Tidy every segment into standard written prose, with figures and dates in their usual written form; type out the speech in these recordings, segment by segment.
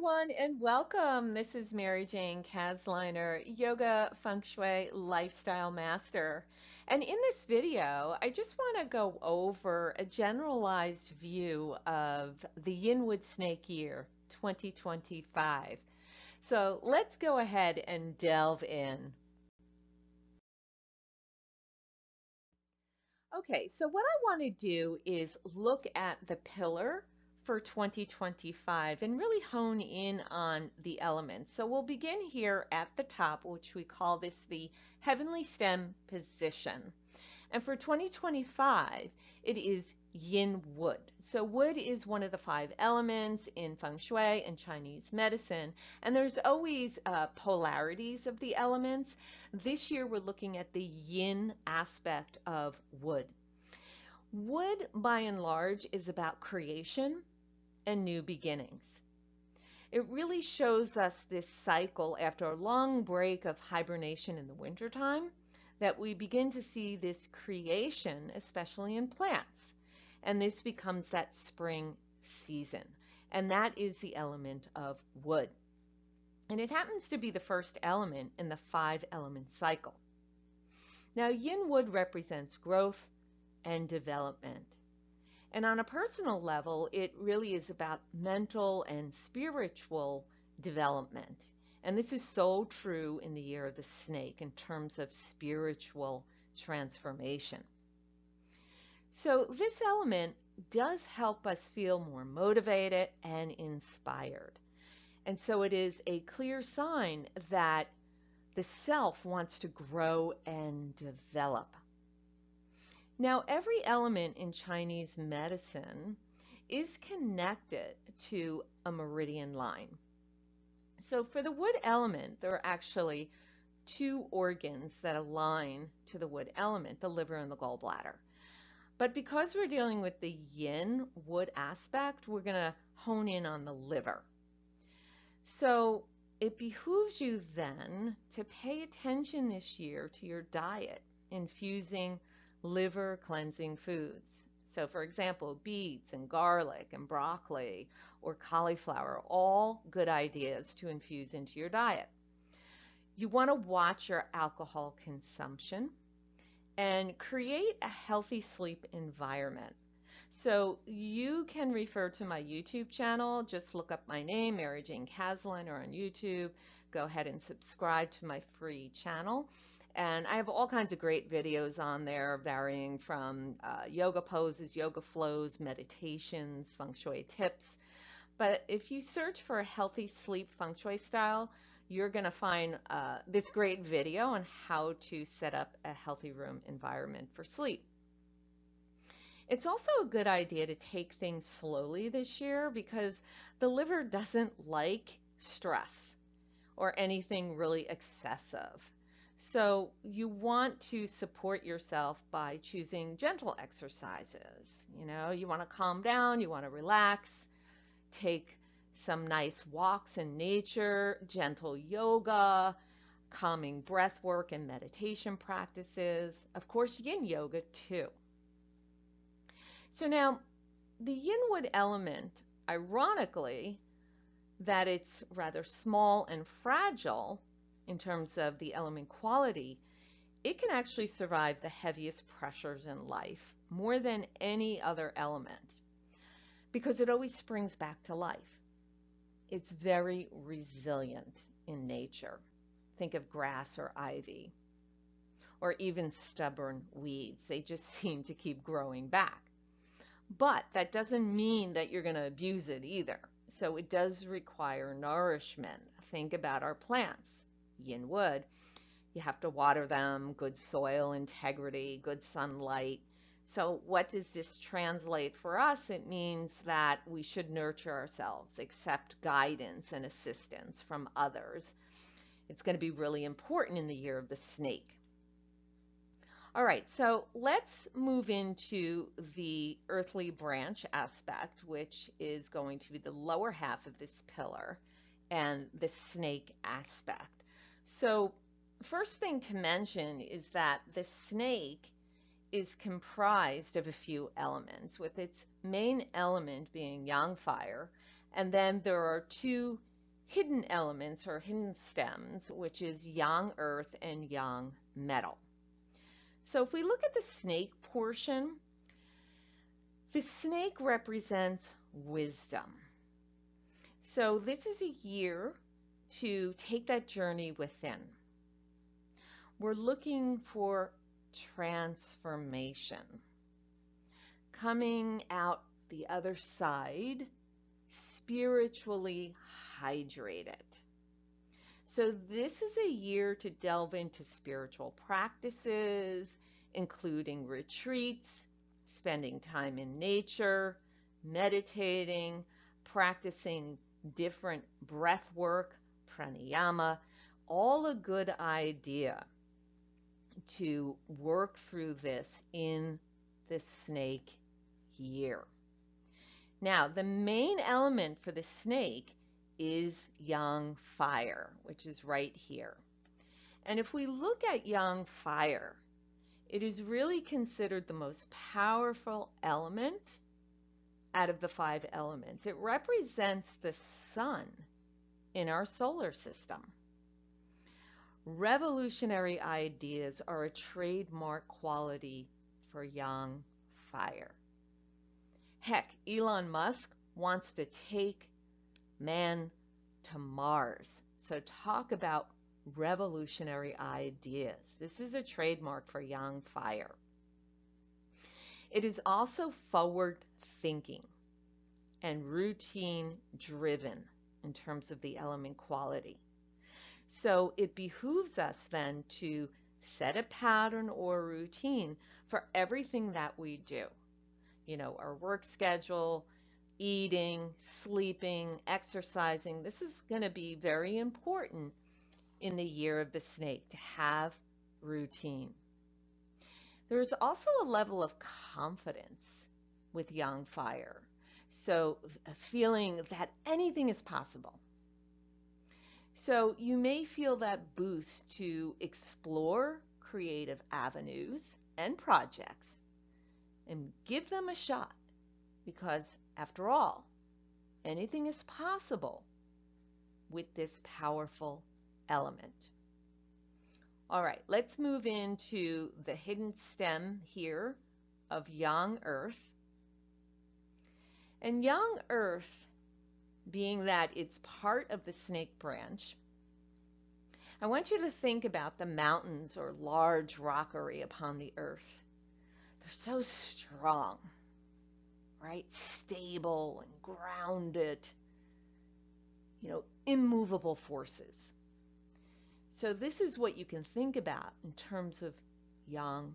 everyone, and welcome. This is Mary Jane Kasliner, Yoga Feng Shui Lifestyle Master. And in this video, I just want to go over a generalized view of the Yin Wood Snake Year 2025. So let's go ahead and delve in. Okay, so what I want to do is look at the pillar for 2025 and really hone in on the elements. So we'll begin here at the top, which we call this the heavenly stem position. And for 2025, it is Yin Wood. So wood is one of the 5 elements in Feng Shui and Chinese medicine. And there's always polarities of the elements. This year, we're looking at the yin aspect of wood. Wood, by and large, is about creation and new beginnings. It really shows us this cycle after a long break of hibernation in the wintertime that we begin to see this creation, especially in plants. And this becomes that spring season. And that is the element of wood. And it happens to be the first element in the 5-element cycle. Now, Yin Wood represents growth and development. And on a personal level, it really is about mental and spiritual development. And this is so true in the year of the snake in terms of spiritual transformation. So this element does help us feel more motivated and inspired. And so it is a clear sign that the self wants to grow and develop. Now, every element in Chinese medicine is connected to a meridian line. So for the wood element, there are actually 2 organs that align to the wood element, the liver and the gallbladder. But because we're dealing with the yin wood aspect, we're going to hone in on the liver. So it behooves you then to pay attention this year to your diet, infusing liver cleansing foods. So for example, beets and garlic and broccoli or cauliflower, all good ideas to infuse into your diet. You want to watch your alcohol consumption and create a healthy sleep environment. So you can refer to my YouTube channel. Just look up my name, Mary Jane Kasliner, on YouTube. Go ahead and subscribe to my free channel. And I have all kinds of great videos on there, varying from yoga poses, yoga flows, meditations, feng shui tips. But if you search for a healthy sleep feng shui style, you're going to find this great video on how to set up a healthy room environment for sleep. It's also a good idea to take things slowly this year because the liver doesn't like stress or anything really excessive. So you want to support yourself by choosing gentle exercises. You want to calm down, you want to relax, take some nice walks in nature, gentle yoga, calming breath work and meditation practices, of course, yin yoga too. So now the yin wood element, ironically, that it's rather small and fragile in terms of the element quality, it can actually survive the heaviest pressures in life more than any other element because it always springs back to life. It's very resilient in nature. Think of grass or ivy or even stubborn weeds. They just seem to keep growing back. But that doesn't mean that you're going to abuse it either. So it does require nourishment. Think about our plants. Yin wood, you have to water them, good soil integrity, good sunlight. So what does this translate for us? It means that we should nurture ourselves, accept guidance and assistance from others. It's going to be really important in the year of the snake. All right, so let's move into the earthly branch aspect, which is going to be the lower half of this pillar and the snake aspect. So first thing to mention is that the snake is comprised of a few elements, with its main element being yang fire, and then there are 2 hidden elements or hidden stems, which is yang earth and yang metal. So if we look at the snake portion, the snake represents wisdom. So this is a year to take that journey within. We're looking for transformation, coming out the other side spiritually hydrated. So this is a year to delve into spiritual practices, including retreats, spending time in nature, meditating, practicing different breath work, pranayama, all a good idea to work through this in the snake year. Now, the main element for the snake is yang fire, which is right here. And if we look at yang fire, it is really considered the most powerful element out of the 5 elements. It represents the sun in our solar system. Revolutionary ideas are a trademark quality for yang fire. Heck, Elon Musk wants to take man to Mars. So talk about revolutionary ideas. This is a trademark for yang fire. It is also forward thinking and routine driven in terms of the element quality. So it behooves us then to set a pattern or routine for everything that we do. You know, our work schedule, eating, sleeping, exercising. This is going to be very important in the year of the snake, to have routine. There's also a level of confidence with yang fire. So feeling that anything is possible. So you may feel that boost to explore creative avenues and projects and give them a shot, because after all, anything is possible with this powerful element. All right, let's move into the hidden stem here of yang earth. And yang earth, being that it's part of the snake branch, I want you to think about the mountains or large rockery upon the earth. They're so strong, right? Stable and grounded, immovable forces. So this is what you can think about in terms of yang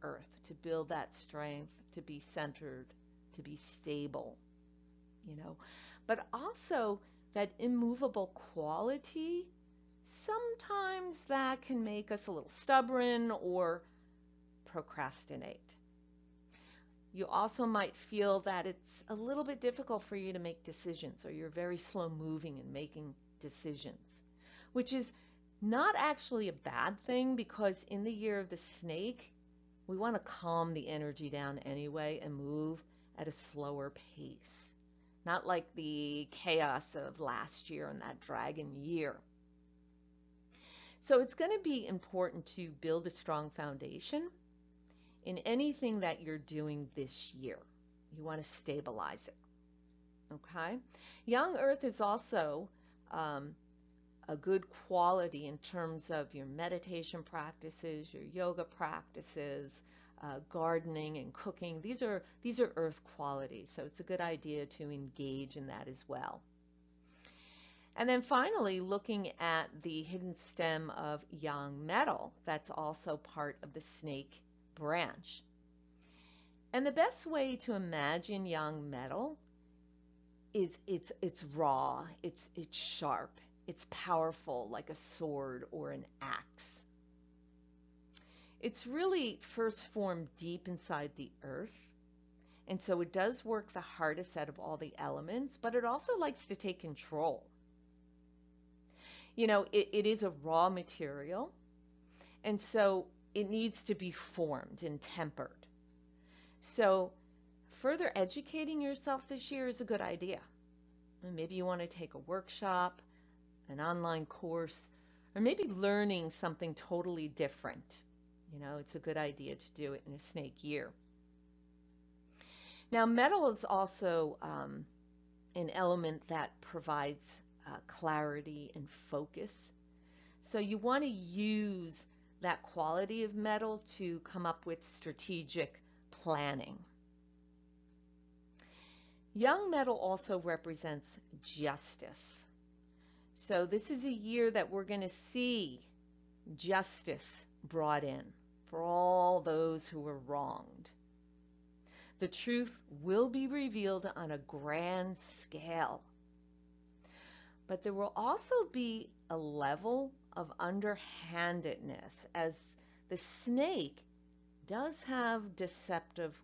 earth, to build that strength, to be centered, to be stable, But also that immovable quality, sometimes that can make us a little stubborn or procrastinate. You also might feel that it's a little bit difficult for you to make decisions, or you're very slow moving in making decisions, which is not actually a bad thing, because in the year of the snake, we want to calm the energy down anyway and move at a slower pace. Not like the chaos of last year and that dragon year. So it's going to be important to build a strong foundation in anything that you're doing this year. You want to stabilize it. Okay? Yang earth is also a good quality in terms of your meditation practices, your yoga practices, gardening and cooking. These are earth qualities, so it's a good idea to engage in that as well. And then finally, looking at the hidden stem of yang metal, that's also part of the snake branch. And the best way to imagine yang metal is it's raw, it's sharp, it's powerful like a sword or an axe. It's really first formed deep inside the earth, and so it does work the hardest out of all the elements, but it also likes to take control. It is a raw material, and so it needs to be formed and tempered. So further educating yourself this year is a good idea. And maybe you want to take a workshop, an online course, or maybe learning something totally different. It's a good idea to do it in a snake year. Now, metal is also an element that provides clarity and focus. So you want to use that quality of metal to come up with strategic planning. Young metal also represents justice. So this is a year that we're going to see justice brought in for all those who were wronged. The truth will be revealed on a grand scale. But there will also be a level of underhandedness, as the snake does have deceptive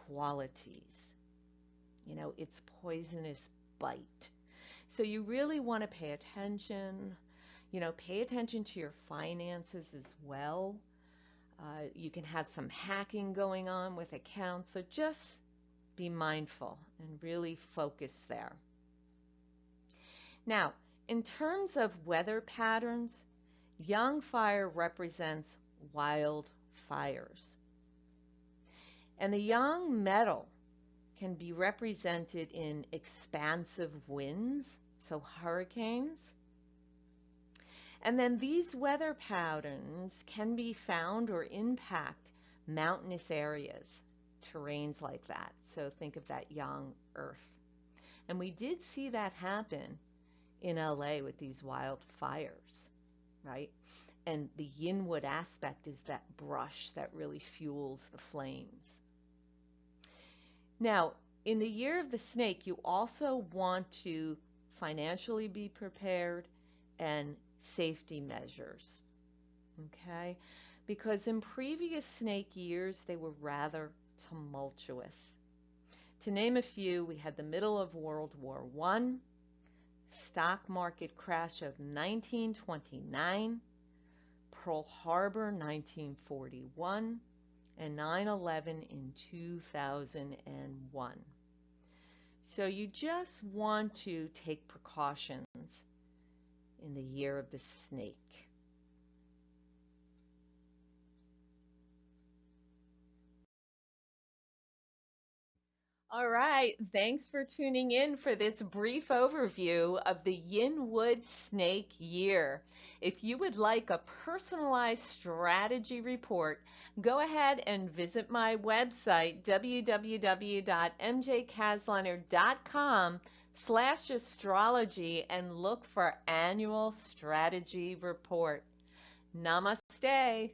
qualities. Its poisonous bite. So you really want to pay attention. Pay attention to your finances as well. You can have some hacking going on with accounts, so just be mindful and really focus there. Now, in terms of weather patterns, young fire represents wild fires. And the young metal can be represented in expansive winds, so hurricanes. And then these weather patterns can be found or impact mountainous areas, terrains like that. So think of that young earth. And we did see that happen in LA with these wildfires, right? And the Yin Wood aspect is that brush that really fuels the flames. Now, in the year of the snake, you also want to financially be prepared and safety measures, okay? Because in previous snake years, they were rather tumultuous. To name a few, we had the middle of World War I, stock market crash of 1929, Pearl Harbor 1941, and 9/11 in 2001. So you just want to take precautions in the year of the snake. All right, thanks for tuning in for this brief overview of the Yin Wood Snake Year. If you would like a personalized strategy report, go ahead and visit my website, www.mjkasliner.com/astrology, and look for annual strategy report. Namaste.